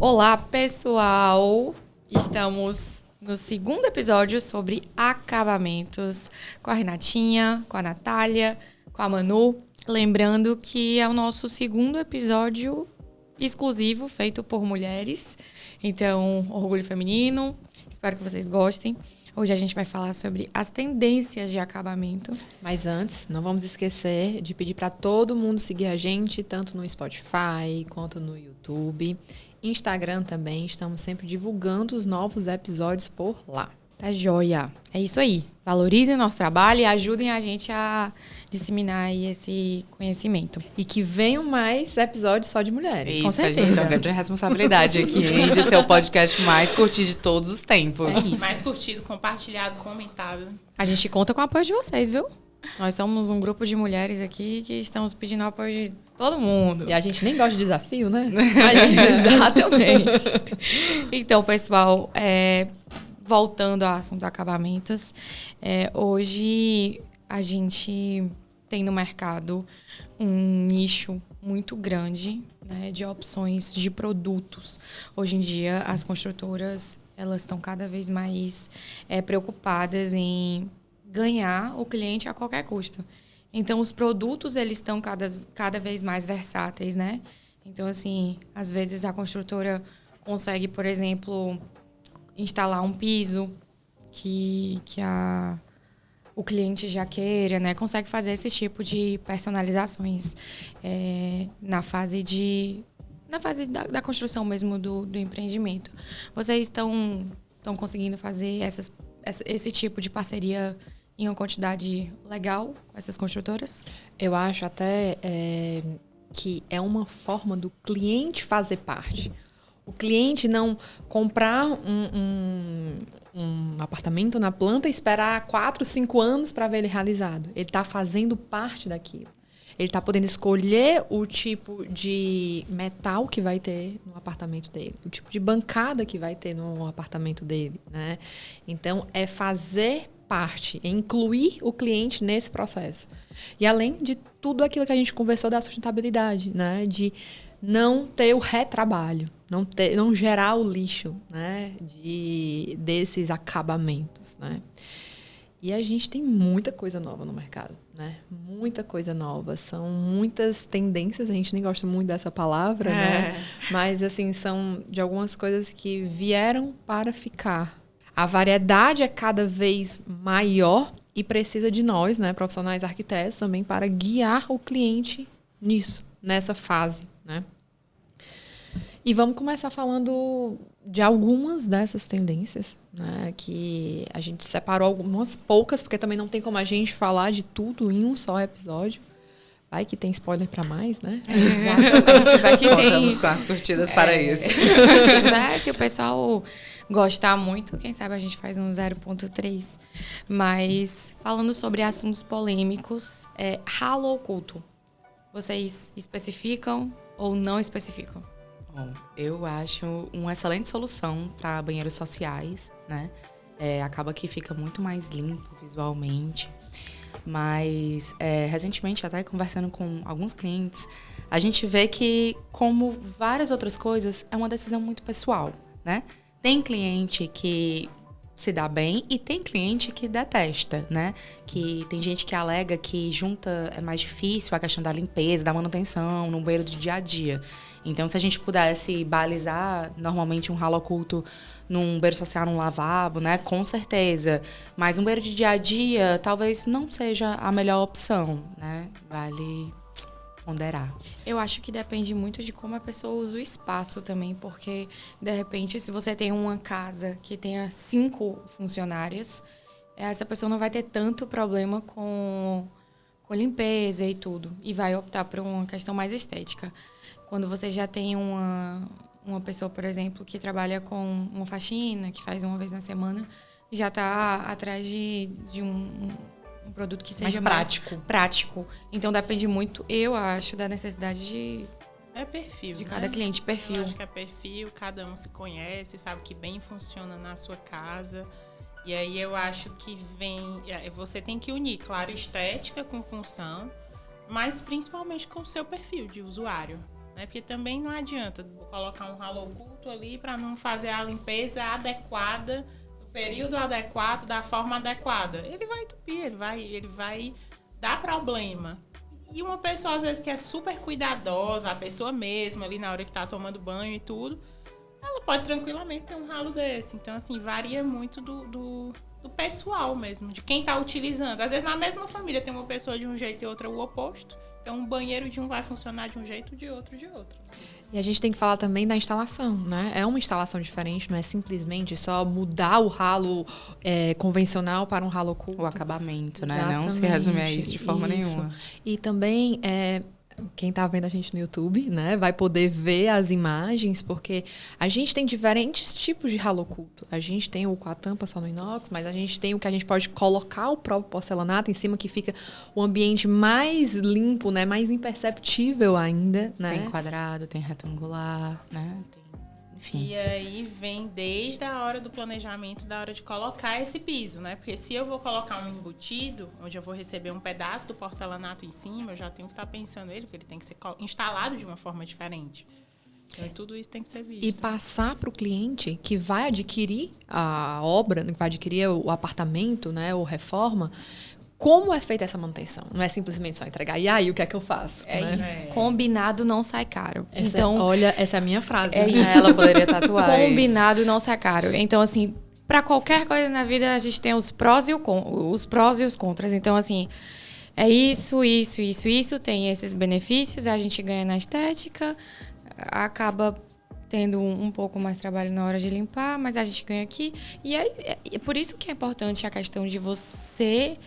Olá, pessoal! Estamos no segundo episódio sobre acabamentos com a Renatinha, com a Natália, com a Manu. Lembrando que é o nosso segundo episódio exclusivo, feito por mulheres. Então, orgulho feminino. Espero que vocês gostem. Hoje a gente vai falar sobre as tendências de acabamento. Mas antes, não vamos esquecer de pedir para todo mundo seguir a gente, tanto no Spotify quanto no YouTube. Instagram também, estamos sempre divulgando os novos episódios por lá. Tá joia. É isso aí. Valorizem nosso trabalho e ajudem a gente a disseminar aí esse conhecimento. E que venham mais episódios só de mulheres. Isso, com certeza. A gente tem uma grande responsabilidade aqui, hein, de ser o podcast mais curtido de todos os tempos. É isso. Mais curtido, compartilhado, comentado. A gente conta com o apoio de vocês, viu? Nós somos um grupo de mulheres aqui que estamos pedindo apoio de todo mundo. E a gente nem gosta de desafio, né? Exatamente. Então, pessoal, voltando ao assunto acabamentos, hoje a gente tem no mercado um nicho muito grande, né, de opções de produtos. Hoje em dia, as construtoras elas estão cada vez mais preocupadas em ganhar o cliente a qualquer custo. Então, os produtos eles estão cada vez mais versáteis, né? Então, assim, às vezes a construtora consegue, por exemplo, instalar um piso que o cliente já queira, né? Consegue fazer esse tipo de personalizações na fase da construção mesmo do empreendimento. Vocês estão conseguindo fazer esse tipo de parceria em uma quantidade legal com essas construtoras? Eu acho até que é uma forma do cliente fazer parte. O cliente não comprar um apartamento na planta e esperar 4, 5 anos para ver ele realizado. Ele está fazendo parte daquilo. Ele está podendo escolher o tipo de metal que vai ter no apartamento dele, o tipo de bancada que vai ter no apartamento dele, né? Então, é fazer parte, é incluir o cliente nesse processo. E além de tudo aquilo que a gente conversou da sustentabilidade, né? De não ter o retrabalho, não gerar o lixo, né? Desses acabamentos, né? E a gente tem muita coisa nova no mercado, né? Muita coisa nova. São muitas tendências, a gente nem gosta muito dessa palavra, né? Mas, assim, são de algumas coisas que vieram para ficar. A variedade é cada vez maior e precisa de nós, né, profissionais arquitetos, também para guiar o cliente nisso, nessa fase, né? E vamos começar falando de algumas dessas tendências, né, que a gente separou algumas poucas, porque também não tem como a gente falar de tudo em um só episódio. Vai que tem spoiler para mais, né? Exatamente. Vai que tem. Contamos com as curtidas para isso. Se o pessoal gostar muito, quem sabe a gente faz um 0.3. Mas falando sobre assuntos polêmicos, ralo oculto. Vocês especificam ou não especificam? Bom, eu acho uma excelente solução para banheiros sociais, né? Acaba que fica muito mais limpo visualmente. Mas, recentemente, até conversando com alguns clientes, a gente vê que, como várias outras coisas, é uma decisão muito pessoal, né? Tem cliente que se dá bem e tem cliente que detesta, né? Que tem gente que alega que junta é mais difícil a questão da limpeza, da manutenção, no banheiro do dia a dia. Então, se a gente pudesse balizar normalmente um ralo oculto num banheiro social, num lavabo, né? Com certeza. Mas um banheiro de dia a dia talvez não seja a melhor opção, né? Vale ponderar. Eu acho que depende muito de como a pessoa usa o espaço também, porque, de repente, se você tem uma casa que tenha 5 funcionárias, essa pessoa não vai ter tanto problema com limpeza e tudo, e vai optar por uma questão mais estética. Quando você já tem uma pessoa, por exemplo, que trabalha com uma faxina, que faz uma vez na semana, já está atrás de um produto que seja mais prático. Então, depende muito, eu acho, da necessidade de perfil, de cada cliente, perfil. Eu acho que é perfil, cada um se conhece, sabe que bem funciona na sua casa. E aí eu acho que você tem que unir, claro, estética com função, mas principalmente com o seu perfil de usuário. né? Porque também não adianta colocar um ralo oculto ali para não fazer a limpeza adequada, no período adequado, da forma adequada. Ele vai entupir, ele vai dar problema. E uma pessoa, às vezes, que é super cuidadosa, a pessoa mesma, ali na hora que tá tomando banho e tudo, ela pode tranquilamente ter um ralo desse. Então, assim, varia muito do pessoal mesmo, de quem tá utilizando. Às vezes, na mesma família, tem uma pessoa de um jeito e outra o oposto. Então, um banheiro de um vai funcionar de um jeito, de outro de outro. E a gente tem que falar também da instalação, né? É uma instalação diferente, não é simplesmente só mudar o ralo convencional para um ralo oculto. O acabamento, né? Exatamente, Não se resume a isso de forma nenhuma. E também, quem tá vendo a gente no YouTube, né, vai poder ver as imagens, porque a gente tem diferentes tipos de ralo oculto. A gente tem o com a tampa só no inox, mas a gente tem o que a gente pode colocar o próprio porcelanato em cima, que fica o ambiente mais limpo, né, mais imperceptível ainda, né? Tem quadrado, tem retangular, né? Enfim. E aí vem desde a hora do planejamento, da hora de colocar esse piso, né? Porque se eu vou colocar um embutido, onde eu vou receber um pedaço do porcelanato em cima, eu já tenho que estar pensando ele, porque ele tem que ser instalado de uma forma diferente. Então, tudo isso tem que ser visto. E passar para o cliente que vai adquirir a obra, que vai adquirir o apartamento, né, ou reforma, como é feita essa manutenção. Não é simplesmente só entregar. E aí, o que é que eu faço? É né? isso. Combinado não sai caro. Olha, essa é a minha frase. É isso. Ela poderia tatuar Combinado não sai caro. Então, assim, para qualquer coisa na vida, a gente tem os prós e os contras. Então, assim, é isso. Tem esses benefícios, a gente ganha na estética, acaba tendo um pouco mais de trabalho na hora de limpar, mas a gente ganha aqui. E é por isso que é importante a questão de você,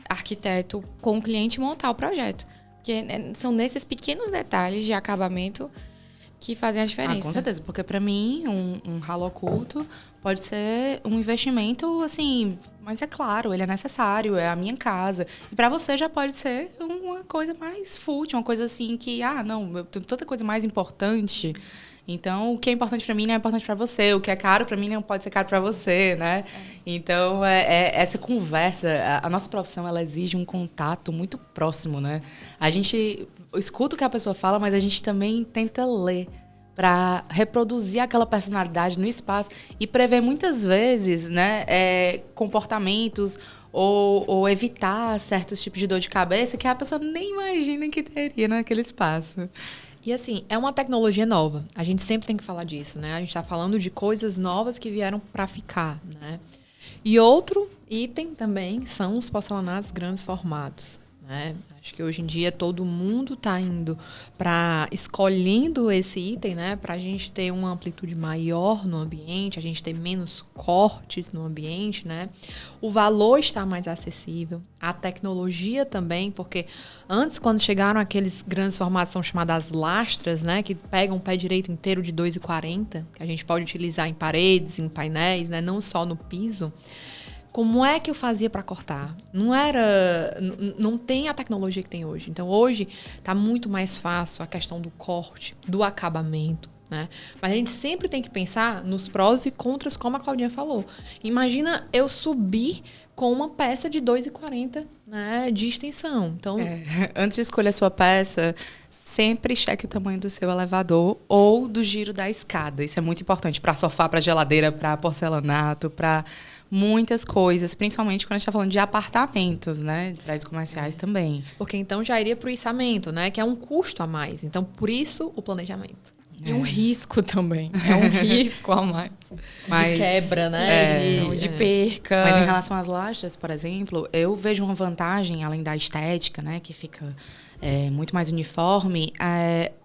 arquiteto, com o cliente, montar o projeto. Porque são nesses pequenos detalhes de acabamento que fazem a diferença. Com certeza, porque para mim, um ralo oculto pode ser um investimento, assim, mas é claro, ele é necessário, é a minha casa. E para você já pode ser uma coisa mais fútil, uma coisa assim que, não, eu tenho tanta coisa mais importante. Então, o que é importante para mim não é importante para você. O que é caro para mim não pode ser caro para você, né? Então, essa conversa, a nossa profissão, ela exige um contato muito próximo, né? A gente escuta o que a pessoa fala, mas a gente também tenta ler para reproduzir aquela personalidade no espaço e prever muitas vezes, né, comportamentos ou evitar certos tipos de dor de cabeça que a pessoa nem imagina que teria naquele espaço. E assim, é uma tecnologia nova. A gente sempre tem que falar disso, né? A gente está falando de coisas novas que vieram para ficar, né? E outro item também são os porcelanatos grandes formatos, né? Acho que hoje em dia todo mundo está indo escolhendo esse item, né? Para a gente ter uma amplitude maior no ambiente, a gente ter menos cortes no ambiente, né? O valor está mais acessível, a tecnologia também, porque antes, quando chegaram aqueles grandes formatos, são chamadas lastras, né? Que pegam o pé direito inteiro de 2,40, que a gente pode utilizar em paredes, em painéis, né? Não só no piso. Como é que eu fazia para cortar? Não tem a tecnologia que tem hoje. Então, hoje está muito mais fácil a questão do corte, do acabamento, né? Mas a gente sempre tem que pensar nos prós e contras, como a Claudinha falou. Imagina eu subir com uma peça de 2,40, né, de extensão. Então, antes de escolher a sua peça, sempre cheque o tamanho do seu elevador ou do giro da escada. Isso é muito importante para sofá, para geladeira, para porcelanato, para muitas coisas, principalmente quando a gente está falando de apartamentos, né? Prédios comerciais também. Porque então já iria para o içamento, né? Que é um custo a mais. Então, por isso, o planejamento. E um risco também. É um risco a mais. De quebra, né? De perca. Mas em relação às lastras, por exemplo, eu vejo uma vantagem, além da estética, né? Que fica muito mais uniforme,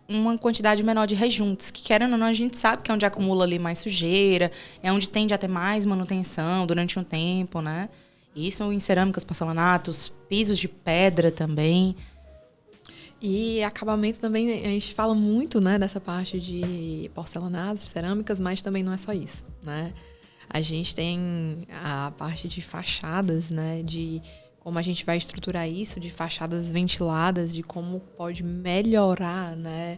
uma quantidade menor de rejuntos, que querendo ou não, a gente sabe que é onde acumula ali mais sujeira, é onde tende a ter mais manutenção durante um tempo, né? Isso em cerâmicas, porcelanatos, pisos de pedra também. E acabamento também, a gente fala muito, né, dessa parte de porcelanatos, cerâmicas, mas também não é só isso, né? A gente tem a parte de fachadas, né, de como a gente vai estruturar isso, de fachadas ventiladas, de como pode melhorar, né,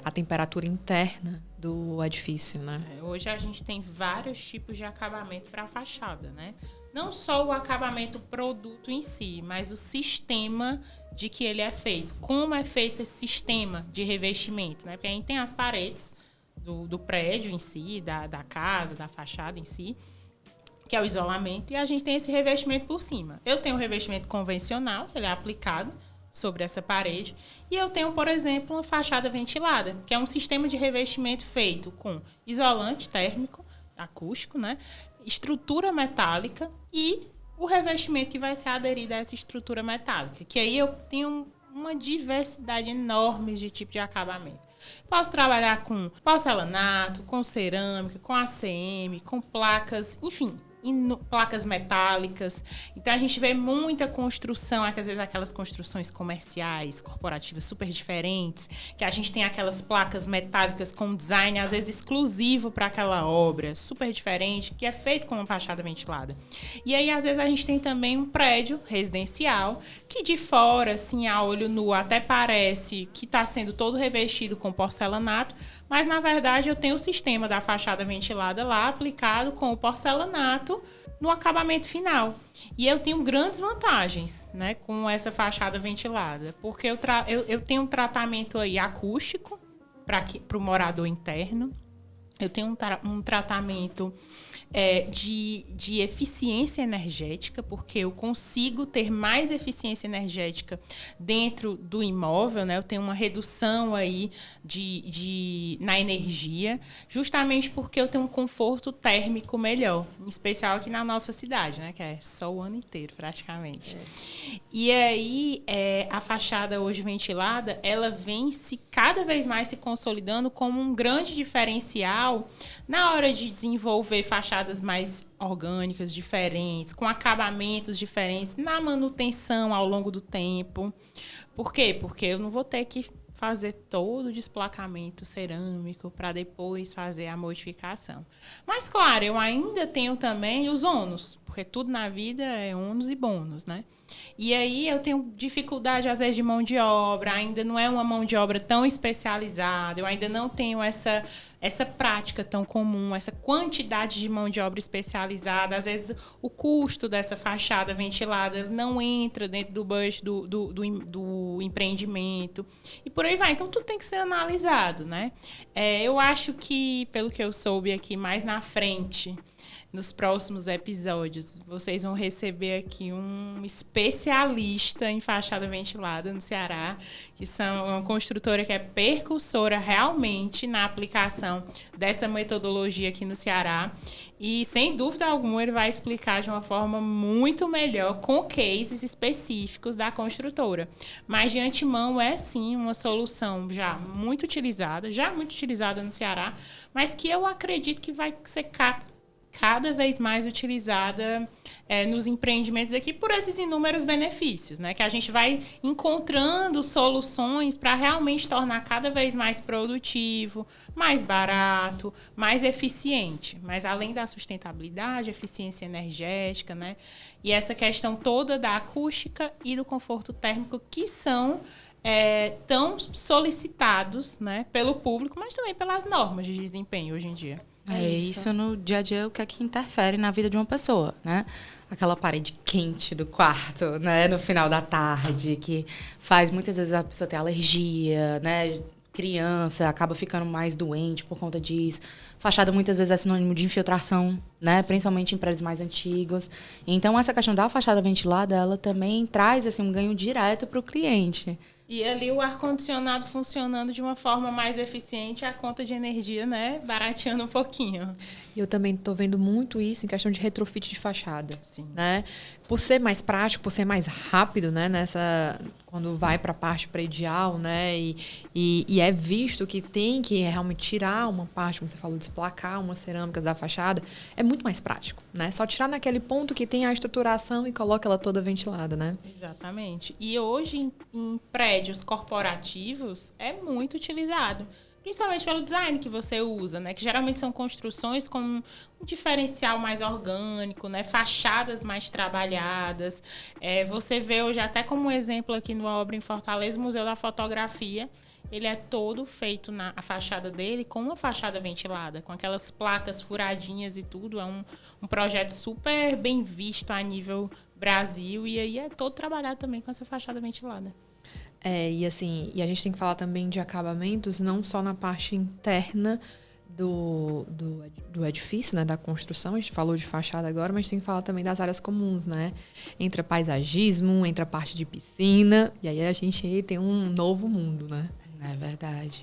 a temperatura interna do edifício, né? Hoje a gente tem vários tipos de acabamento para a fachada, né? Não só o acabamento produto em si, mas o sistema de que ele é feito. Como é feito esse sistema de revestimento, né? Porque a gente tem as paredes do prédio em si, da casa, da fachada em si, que é o isolamento, e a gente tem esse revestimento por cima. Eu tenho um revestimento convencional, que ele é aplicado sobre essa parede, e eu tenho, por exemplo, uma fachada ventilada, que é um sistema de revestimento feito com isolante térmico, acústico, né? Estrutura metálica e o revestimento que vai ser aderido a essa estrutura metálica, que aí eu tenho uma diversidade enorme de tipo de acabamento. Posso trabalhar com porcelanato, com cerâmica, com ACM, com placas, enfim, placas metálicas. Então a gente vê muita construção, às vezes aquelas construções comerciais, corporativas super diferentes, que a gente tem aquelas placas metálicas com design às vezes exclusivo para aquela obra, super diferente, que é feito com uma fachada ventilada. E aí às vezes a gente tem também um prédio residencial que de fora, assim, a olho nu, até parece que está sendo todo revestido com porcelanato, mas, na verdade, eu tenho o sistema da fachada ventilada lá aplicado com o porcelanato no acabamento final. E eu tenho grandes vantagens, né, com essa fachada ventilada, porque eu tenho um tratamento aí acústico para o morador interno, eu tenho um tratamento de eficiência energética, porque eu consigo ter mais eficiência energética dentro do imóvel, né? Eu tenho uma redução aí na energia, justamente porque eu tenho um conforto térmico melhor, em especial aqui na nossa cidade, né? Que é só o ano inteiro, praticamente. E aí, a fachada hoje ventilada, ela vem cada vez mais se consolidando como um grande diferencial na hora de desenvolver fachadas mais orgânicas, diferentes, com acabamentos diferentes, na manutenção ao longo do tempo. Por quê? Porque eu não vou ter que fazer todo o desplacamento cerâmico para depois fazer a modificação. Mas, claro, eu ainda tenho também os ônus, porque tudo na vida é ônus e bônus, né? E aí eu tenho dificuldade, às vezes, de mão de obra, ainda não é uma mão de obra tão especializada, eu ainda não tenho essa prática tão comum, essa quantidade de mão de obra especializada. Às vezes, o custo dessa fachada ventilada não entra dentro do budget do empreendimento. E por aí vai. Então, tudo tem que ser analisado, né? Eu acho que, pelo que eu soube aqui, mais na frente, nos próximos episódios, vocês vão receber aqui um especialista em fachada ventilada no Ceará, que são uma construtora que é precursora realmente na aplicação dessa metodologia aqui no Ceará. E, sem dúvida alguma, ele vai explicar de uma forma muito melhor, com cases específicos da construtora. Mas, de antemão, é sim uma solução já muito utilizada no Ceará, mas que eu acredito que vai ser cada vez mais utilizada nos empreendimentos daqui por esses inúmeros benefícios, né? Que a gente vai encontrando soluções para realmente tornar cada vez mais produtivo, mais barato, mais eficiente. Mas além da sustentabilidade, eficiência energética, né? E essa questão toda da acústica e do conforto térmico, que são tão solicitados, né, pelo público, mas também pelas normas de desempenho hoje em dia. Isso no dia a dia, o que é que interfere na vida de uma pessoa, né? Aquela parede quente do quarto, né? No final da tarde, que faz muitas vezes a pessoa ter alergia, né? Criança acaba ficando mais doente por conta disso. Fachada muitas vezes é sinônimo de infiltração, né? Principalmente em prédios mais antigos. Então, essa questão da fachada ventilada, ela também traz assim, um ganho direto para o cliente. E ali o ar-condicionado funcionando de uma forma mais eficiente, a conta de energia, né, barateando um pouquinho. Eu também estou vendo muito isso em questão de retrofit de fachada. Sim. Né? Por ser mais prático, por ser mais rápido, né, quando vai para a parte predial, né, e é visto que tem que realmente tirar uma parte, como você falou, desplacar umas cerâmicas da fachada, é muito mais prático, né? Só tirar naquele ponto que tem a estruturação e coloca ela toda ventilada, né? Exatamente. E hoje, em prédios corporativos, é muito utilizado. principalmente pelo design que você usa, né? Que geralmente são construções com um diferencial mais orgânico, né? Fachadas mais trabalhadas. Você vê hoje, até como exemplo aqui no obra em Fortaleza, o Museu da Fotografia, ele é todo feito a fachada dele com uma fachada ventilada, com aquelas placas furadinhas e tudo. É um projeto super bem visto a nível Brasil, e aí é todo trabalhado também com essa fachada ventilada. E assim, a gente tem que falar também de acabamentos, não só na parte interna do edifício, né, da construção. A gente falou de fachada agora, mas tem que falar também das áreas comuns, né? Entra paisagismo, entra a parte de piscina, e aí a gente tem um novo mundo, né? É verdade.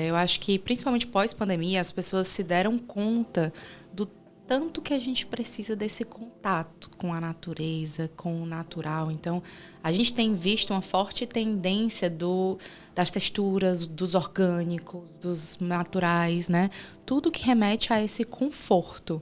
Eu acho que, principalmente pós-pandemia, as pessoas se deram conta do tanto que a gente precisa desse contato com a natureza, com o natural. Então, a gente tem visto uma forte tendência das texturas, dos orgânicos, dos naturais, né? Tudo que remete a esse conforto.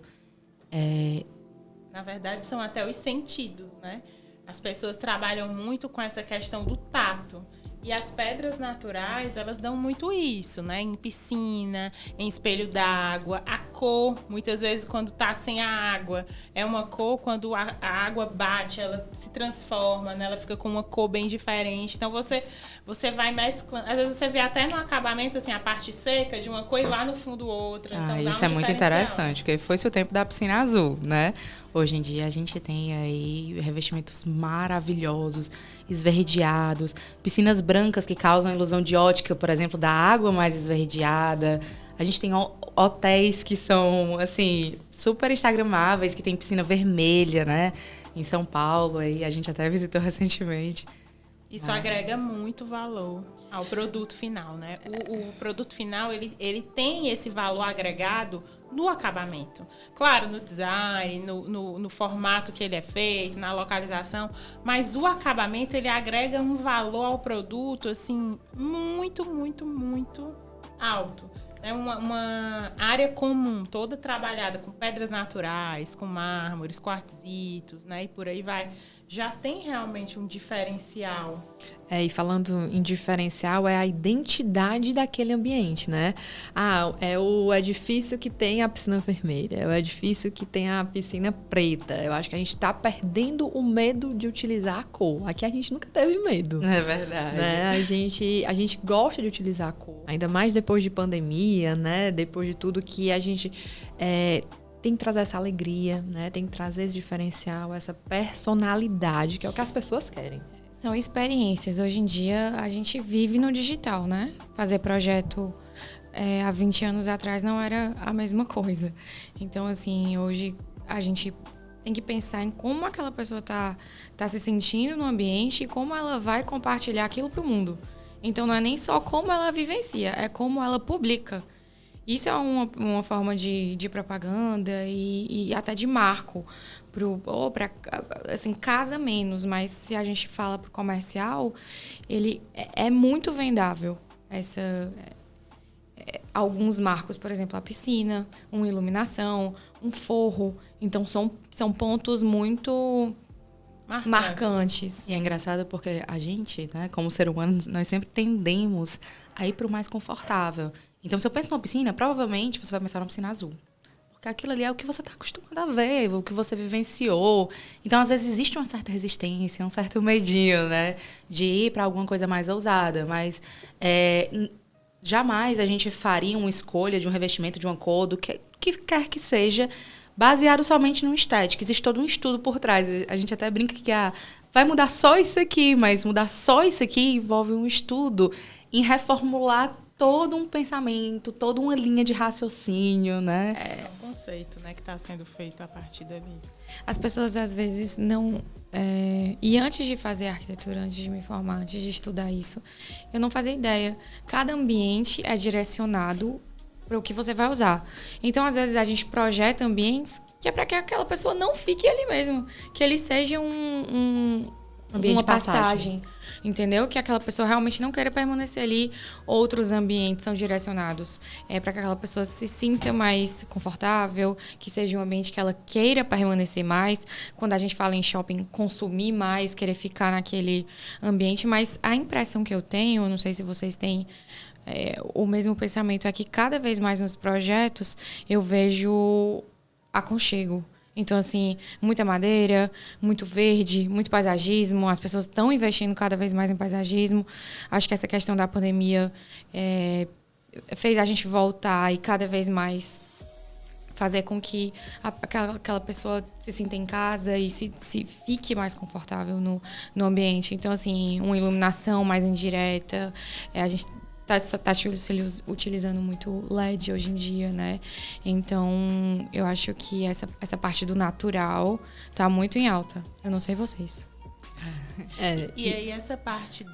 Na verdade, são até os sentidos, né? As pessoas trabalham muito com essa questão do tato. E as pedras naturais, elas dão muito isso, né? Em piscina, em espelho d'água. A cor, muitas vezes, quando tá sem a água, é uma cor, quando a água bate, ela se transforma, né? Ela fica com uma cor bem diferente. Então, você vai mesclando. Às vezes, você vê até no acabamento, assim, a parte seca de uma cor e lá no fundo outra. Então, isso é muito interessante, porque foi-se o tempo da piscina azul, né? Hoje em dia, a gente tem aí revestimentos maravilhosos, esverdeados, piscinas brancas que causam a ilusão de ótica, por exemplo, da água mais esverdeada. A gente tem hotéis que são, assim, super instagramáveis, que tem piscina vermelha, né? Em São Paulo, aí a gente até visitou recentemente. Isso agrega muito valor ao produto final, né? O produto final, ele tem esse valor agregado no acabamento. Claro, no design, no formato que ele é feito, na localização, mas o acabamento, ele agrega um valor ao produto, assim, muito, muito, muito alto. É uma área comum, toda trabalhada com pedras naturais, com mármores, quartzitos, né? E por aí vai. Já tem realmente um diferencial. E falando em diferencial, é a identidade daquele ambiente, né? É o edifício que tem a piscina vermelha, é o edifício que tem a piscina preta. Eu acho que a gente está perdendo o medo de utilizar a cor. Aqui a gente nunca teve medo. É verdade. Né? A gente gosta de utilizar a cor. Ainda mais depois de pandemia, né? Depois de tudo que a gente... tem que trazer essa alegria, né? Tem que trazer esse diferencial, essa personalidade, que é o que as pessoas querem. São experiências. Hoje em dia, a gente vive no digital, né? Fazer projeto há 20 anos atrás não era a mesma coisa. Então, assim, hoje a gente tem que pensar em como aquela pessoa tá se sentindo no ambiente e como ela vai compartilhar aquilo para o mundo. Então, não é nem só como ela vivencia, é como ela publica. Isso é uma forma de propaganda e até de marco para assim, casa menos, mas se a gente fala para o comercial, ele é muito vendável. Alguns marcos, por exemplo, a piscina, uma iluminação, um forro. Então, são pontos muito marcantes. E é engraçado porque a gente, né, como ser humano, nós sempre tendemos a ir para o mais confortável. Então, se eu penso numa piscina, provavelmente você vai pensar numa piscina azul. Porque aquilo ali é o que você está acostumado a ver, o que você vivenciou. Então, às vezes, existe uma certa resistência, um certo medinho, né? De ir para alguma coisa mais ousada. Mas jamais a gente faria uma escolha de um revestimento, de uma cor, do que quer que seja, baseado somente no estético. Existe todo um estudo por trás. A gente até brinca que vai mudar só isso aqui, mas mudar só isso aqui envolve um estudo em reformular todo um pensamento, toda uma linha de raciocínio, né? É um conceito, né, que está sendo feito a partir dali. As pessoas, às vezes, não... E antes de fazer arquitetura, antes de me formar, antes de estudar isso, eu não fazia ideia. Cada ambiente é direcionado para o que você vai usar. Então, às vezes, a gente projeta ambientes que é para que aquela pessoa não fique ali mesmo. Que ele seja um Ambiente uma de passagem. entendeu? Que aquela pessoa realmente não queira permanecer ali. Outros ambientes são direcionados para que aquela pessoa se sinta mais confortável, que seja um ambiente que ela queira permanecer mais. Quando a gente fala em shopping, consumir mais, querer ficar naquele ambiente. Mas a impressão que eu tenho, não sei se vocês têm o mesmo pensamento, é que cada vez mais nos projetos eu vejo aconchego. Então, assim, muita madeira, muito verde, muito paisagismo. As pessoas estão investindo cada vez mais em paisagismo. Acho que essa questão da pandemia fez a gente voltar e cada vez mais fazer com que aquela pessoa se sinta em casa e se fique mais confortável no ambiente. Então, assim, uma iluminação mais indireta. A gente tá utilizando muito LED hoje em dia, né? Então, eu acho que essa parte do natural tá muito em alta. Eu não sei vocês. E aí essa parte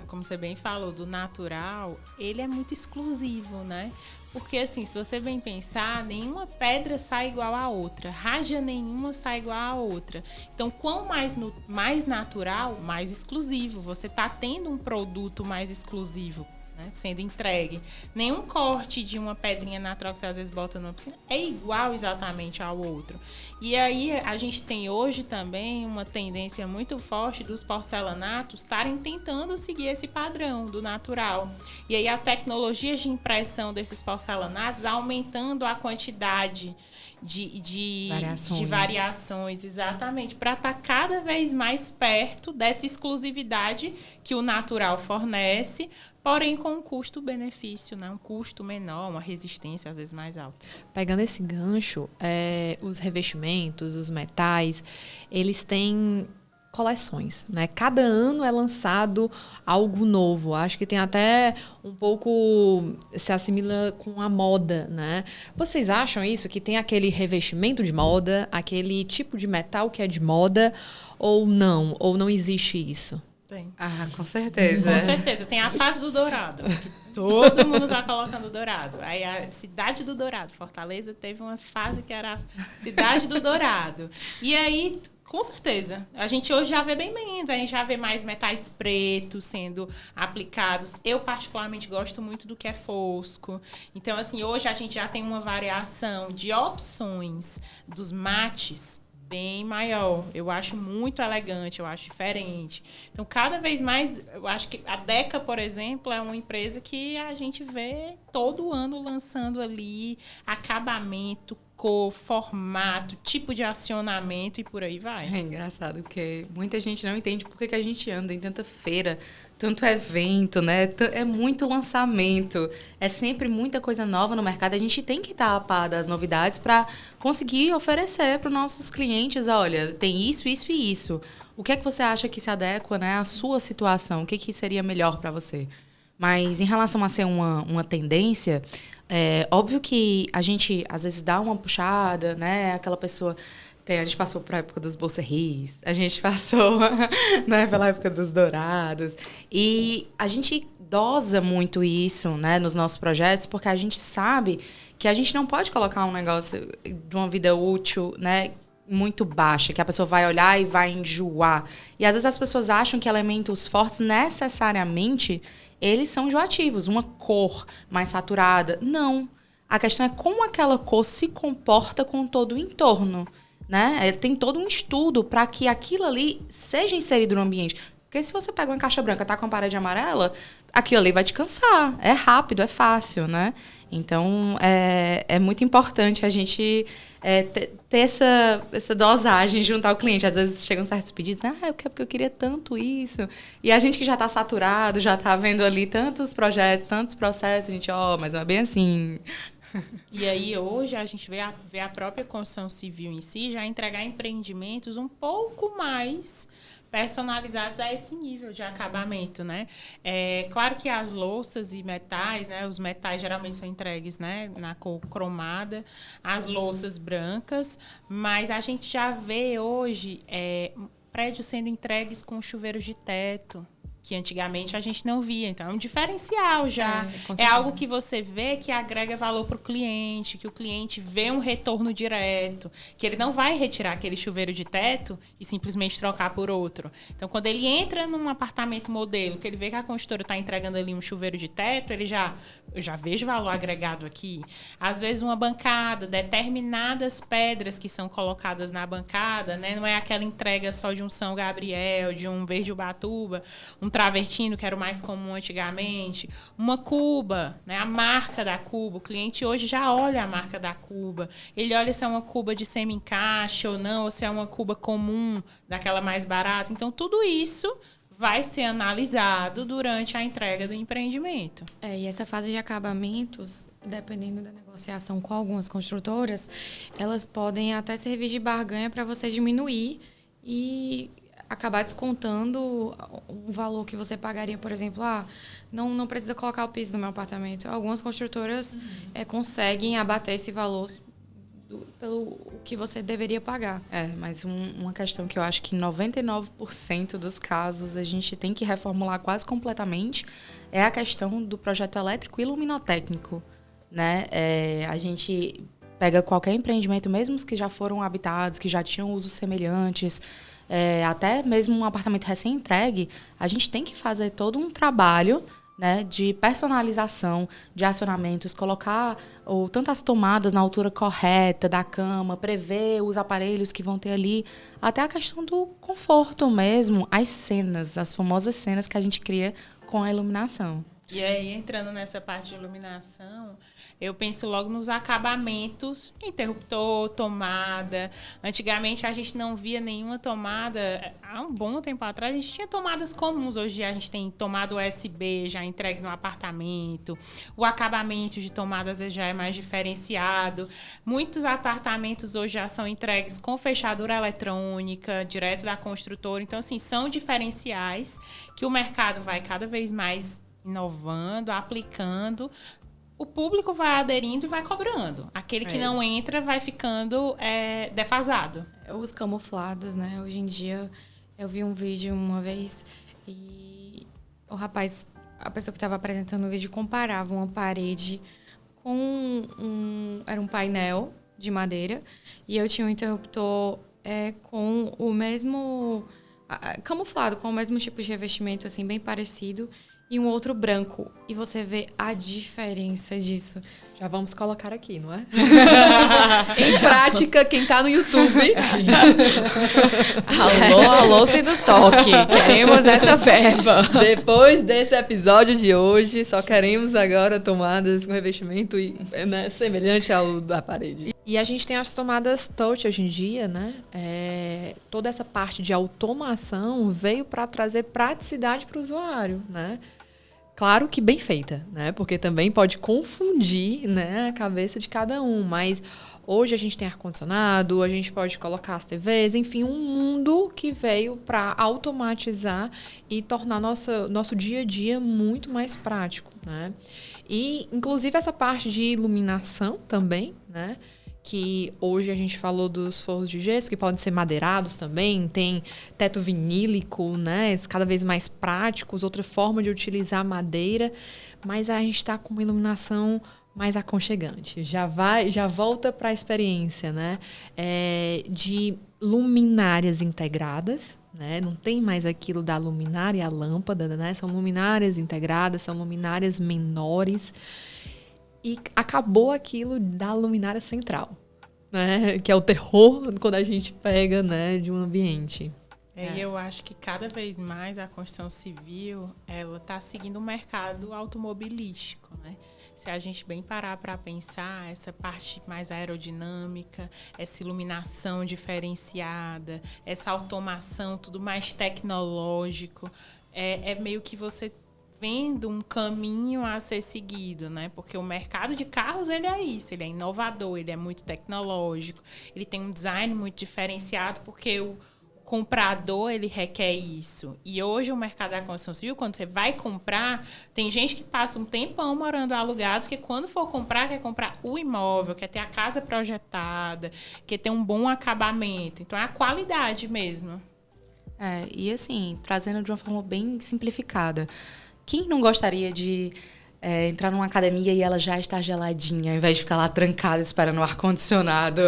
como você bem falou, do natural, ele é muito exclusivo, né? Porque assim, se você bem pensar, nenhuma pedra sai igual à outra, raja nenhuma sai igual à outra. Então, quanto mais natural, mais exclusivo. Você tá tendo um produto mais exclusivo, né, sendo entregue. Nenhum corte de uma pedrinha natural que você às vezes bota numa piscina é igual exatamente ao outro. E aí a gente tem hoje também uma tendência muito forte dos porcelanatos estarem tentando seguir esse padrão do natural. E aí as tecnologias de impressão desses porcelanatos aumentando a quantidade de variações, exatamente, para estar cada vez mais perto dessa exclusividade que o natural fornece, porém com um custo-benefício, né? Um custo menor, uma resistência às vezes mais alta. Pegando esse gancho, os revestimentos, os metais, eles têm coleções, né? Cada ano é lançado algo novo. Acho que tem até um pouco se assimila com a moda, né? Vocês acham isso? Que tem aquele revestimento de moda, aquele tipo de metal que é de moda, ou não? Ou não existe isso? Tem. Com certeza. Com certeza. Tem a fase do dourado. Que todo mundo tá colocando dourado. Aí a cidade do dourado. Fortaleza teve uma fase que era a cidade do dourado. E aí, com certeza. A gente hoje já vê bem menos. A gente já vê mais metais pretos sendo aplicados. Eu, particularmente, gosto muito do que é fosco. Então, assim, hoje a gente já tem uma variação de opções dos mates bem maior. Eu acho muito elegante, eu acho diferente. Então, cada vez mais, eu acho que a Deca, por exemplo, é uma empresa que a gente vê todo ano lançando ali acabamento, cor, formato, tipo de acionamento e por aí vai. É engraçado, porque muita gente não entende por que a gente anda em tanta feira, tanto evento, né? É muito lançamento, é sempre muita coisa nova no mercado. A gente tem que estar a par das novidades para conseguir oferecer para os nossos clientes, olha, tem isso, isso e isso. O que é que você acha que se adequa, né, à sua situação? O que seria melhor para você? Mas em relação a ser uma tendência, óbvio que a gente às vezes dá uma puxada, né? Aquela pessoa... A gente passou por a época dos bolserris, a gente passou, né, pela época dos dourados. E a gente dosa muito isso, né, nos nossos projetos, porque a gente sabe que a gente não pode colocar um negócio de uma vida útil, né, muito baixa, que a pessoa vai olhar e vai enjoar. E às vezes as pessoas acham que elementos fortes necessariamente eles são enjoativos, uma cor mais saturada. Não. A questão é como aquela cor se comporta com todo o entorno. Né? Tem todo um estudo para que aquilo ali seja inserido no ambiente. Porque se você pega uma caixa branca e tá com uma parede amarela, aquilo ali vai te cansar. É rápido, é fácil, né? Então, é muito importante a gente ter essa dosagem junto ao cliente. Às vezes chegam certos pedidos, porque eu queria tanto isso. E a gente que já está saturado, já está vendo ali tantos projetos, tantos processos, a gente, mas não é bem assim... E aí, hoje, a gente vê a própria construção civil em si já entregar empreendimentos um pouco mais personalizados a esse nível de acabamento, né? Claro que as louças e metais, né? Os metais geralmente são entregues, né, na cor cromada, as louças brancas, mas a gente já vê hoje prédios sendo entregues com chuveiros de teto. que antigamente a gente não via. Então, é um diferencial já. É algo que você vê que agrega valor para o cliente, que o cliente vê um retorno direto, que ele não vai retirar aquele chuveiro de teto e simplesmente trocar por outro. Então, quando ele entra num apartamento modelo, que ele vê que a construtora está entregando ali um chuveiro de teto, eu já vejo valor agregado aqui. Às vezes, uma bancada, determinadas pedras que são colocadas na bancada, né? Não é aquela entrega só de um São Gabriel, de um Verde Ubatuba, um travertino, que era o mais comum antigamente, uma cuba, né? A marca da cuba. O cliente hoje já olha a marca da cuba. Ele olha se é uma cuba de semi-encaixe ou não, ou se é uma cuba comum, daquela mais barata. Então, tudo isso vai ser analisado durante a entrega do empreendimento. E essa fase de acabamentos, dependendo da negociação com algumas construtoras, elas podem até servir de barganha para você diminuir e acabar descontando um valor que você pagaria, por exemplo, não precisa colocar o piso no meu apartamento. Algumas construtoras conseguem abater esse valor pelo que você deveria pagar. Mas uma questão que eu acho que 99% dos casos a gente tem que reformular quase completamente é a questão do projeto elétrico e luminotécnico, né? A gente pega qualquer empreendimento, mesmo os que já foram habitados, que já tinham usos semelhantes, até mesmo um apartamento recém-entregue, a gente tem que fazer todo um trabalho, né, de personalização de acionamentos, colocar tanto as tomadas na altura correta da cama, prever os aparelhos que vão ter ali, até a questão do conforto mesmo, as famosas cenas que a gente cria com a iluminação. E aí, entrando nessa parte de iluminação, eu penso logo nos acabamentos, interruptor, tomada. Antigamente, a gente não via nenhuma tomada. Há um bom tempo atrás, a gente tinha tomadas comuns. Hoje, a gente tem tomada USB já entregue no apartamento. O acabamento de tomadas já é mais diferenciado. Muitos apartamentos hoje já são entregues com fechadura eletrônica, direto da construtora. Então, assim, são diferenciais que o mercado vai cada vez mais inovando, aplicando. O público vai aderindo e vai cobrando. Aquele que não entra vai ficando defasado. Os camuflados, né? Hoje em dia, eu vi um vídeo uma vez e a pessoa que estava apresentando o vídeo comparava uma parede com era um painel de madeira e eu tinha um interruptor com o mesmo camuflado, com o mesmo tipo de revestimento, assim, bem parecido, e um outro branco. E você vê a diferença disso. Já vamos colocar aqui, não é? Em prática, quem tá no YouTube. Alô, sem dos toque. Queremos essa verba. Depois desse episódio de hoje, só queremos agora tomadas com revestimento semelhante ao da parede. E a gente tem as tomadas touch hoje em dia, né? Toda essa parte de automação veio para trazer praticidade para o usuário, né? Claro que bem feita, né? Porque também pode confundir, né, a cabeça de cada um. Mas hoje a gente tem ar-condicionado, a gente pode colocar as TVs, enfim, um mundo que veio para automatizar e tornar nosso dia a dia muito mais prático, né? E, inclusive, essa parte de iluminação também, né? Que hoje a gente falou dos forros de gesso, que podem ser madeirados também, tem teto vinílico, né, cada vez mais práticos, outra forma de utilizar madeira, mas a gente está com uma iluminação mais aconchegante, já volta para a experiência, né, de luminárias integradas, né, não tem mais aquilo da luminária e a lâmpada, né, são luminárias integradas, são luminárias menores. E acabou aquilo da luminária central, né? Que é o terror quando a gente pega, né, de um ambiente. E eu acho que cada vez mais a construção civil ela está seguindo o mercado automobilístico, né? Se a gente bem parar para pensar, essa parte mais aerodinâmica, essa iluminação diferenciada, essa automação, tudo mais tecnológico, é meio que você vendo um caminho a ser seguido, né? Porque o mercado de carros, ele é isso, ele é inovador, ele é muito tecnológico, ele tem um design muito diferenciado, porque o comprador, ele requer isso. E hoje o mercado da construção civil, quando você vai comprar, tem gente que passa um tempão morando alugado, que quando for comprar, quer comprar o imóvel, quer ter a casa projetada, quer ter um bom acabamento. Então, é a qualidade mesmo. E assim, trazendo de uma forma bem simplificada. Quem não gostaria de entrar numa academia e ela já está geladinha, ao invés de ficar lá trancada esperando o ar-condicionado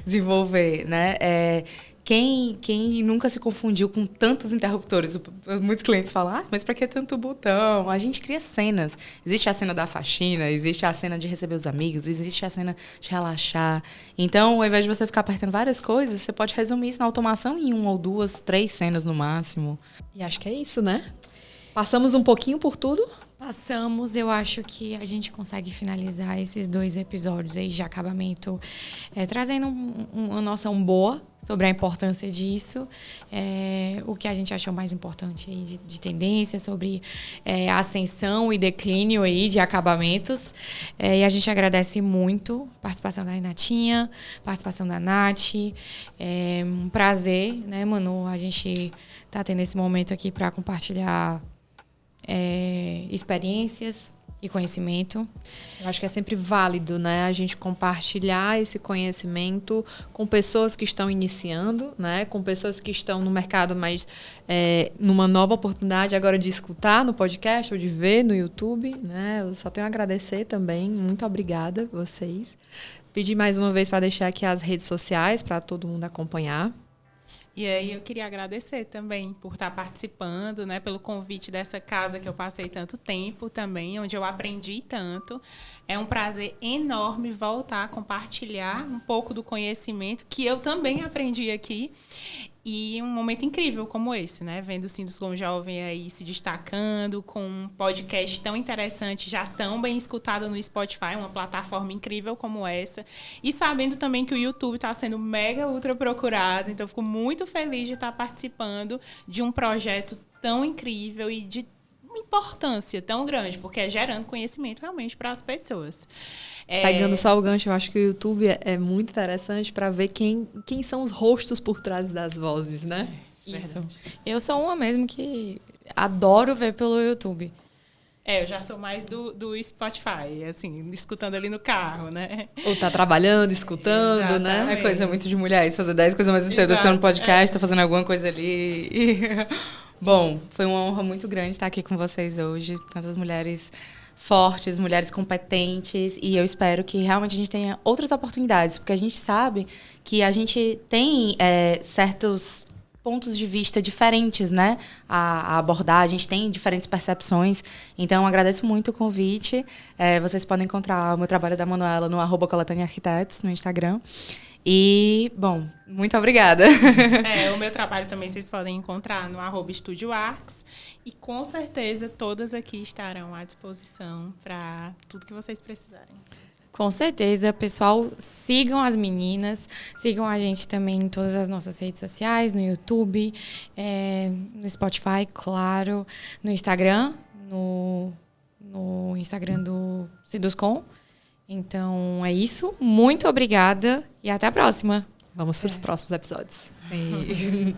desenvolver, né? Quem nunca se confundiu com tantos interruptores? Muitos clientes falam, mas para que tanto botão? A gente cria cenas. Existe a cena da faxina, existe a cena de receber os amigos, existe a cena de relaxar. Então, ao invés de você ficar apertando várias coisas, você pode resumir isso na automação em 1 ou 2, 3 cenas no máximo. E acho que é isso, né? Passamos um pouquinho por tudo? Passamos, eu acho que a gente consegue finalizar esses 2 episódios aí de acabamento, trazendo uma noção boa sobre a importância disso, o que a gente achou mais importante aí de tendência, sobre a ascensão e declínio aí de acabamentos. E a gente agradece muito a participação da Renatinha, a participação da Nath. Um prazer, né, Manu? A gente tá tendo esse momento aqui para compartilhar experiências e conhecimento. Eu acho que é sempre válido, né, a gente compartilhar esse conhecimento com pessoas que estão iniciando, né, com pessoas que estão no mercado, mas numa nova oportunidade agora de escutar no podcast ou de ver no YouTube, né. Eu só tenho a agradecer também, muito obrigada vocês. Pedir mais uma vez para deixar aqui as redes sociais para todo mundo acompanhar. E aí eu queria agradecer também por estar participando, né, pelo convite dessa casa que eu passei tanto tempo também, onde eu aprendi tanto. É um prazer enorme voltar a compartilhar um pouco do conhecimento que eu também aprendi aqui. E um momento incrível como esse, né? Vendo o Sinduscom Jovem aí se destacando, com um podcast tão interessante, já tão bem escutado no Spotify, uma plataforma incrível como essa. E sabendo também que o YouTube está sendo mega ultra procurado. Então, eu fico muito feliz de estar participando de um projeto tão incrível e de uma importância tão grande, porque é gerando conhecimento realmente para as pessoas. Pegando só o gancho, eu acho que o YouTube é muito interessante para ver quem são os rostos por trás das vozes, né? Isso. Verdade. Eu sou uma mesmo que adoro ver pelo YouTube. Eu já sou mais do Spotify, assim, escutando ali no carro, né? Ou tá trabalhando, escutando, exatamente, né? É coisa muito de mulheres, fazer 10 coisas mais inteiras. Estou no podcast, estou fazendo alguma coisa ali. Bom, foi uma honra muito grande estar aqui com vocês hoje. Tantas mulheres fortes, mulheres competentes, e eu espero que realmente a gente tenha outras oportunidades, porque a gente sabe que a gente tem certos pontos de vista diferentes, né, a abordar, a gente tem diferentes percepções, então agradeço muito o convite. Vocês podem encontrar o meu trabalho da Manuela no @coletâneaarquitetos no Instagram. E, bom, muito obrigada. O meu trabalho também vocês podem encontrar no @estudioarcs. E com certeza todas aqui estarão à disposição para tudo que vocês precisarem. Com certeza, pessoal, sigam as meninas, sigam a gente também em todas as nossas redes sociais, no YouTube, no Spotify, claro, no Instagram, no Instagram do Sinduscom. Então, é isso. Muito obrigada e até a próxima. Vamos para os próximos episódios. Sim.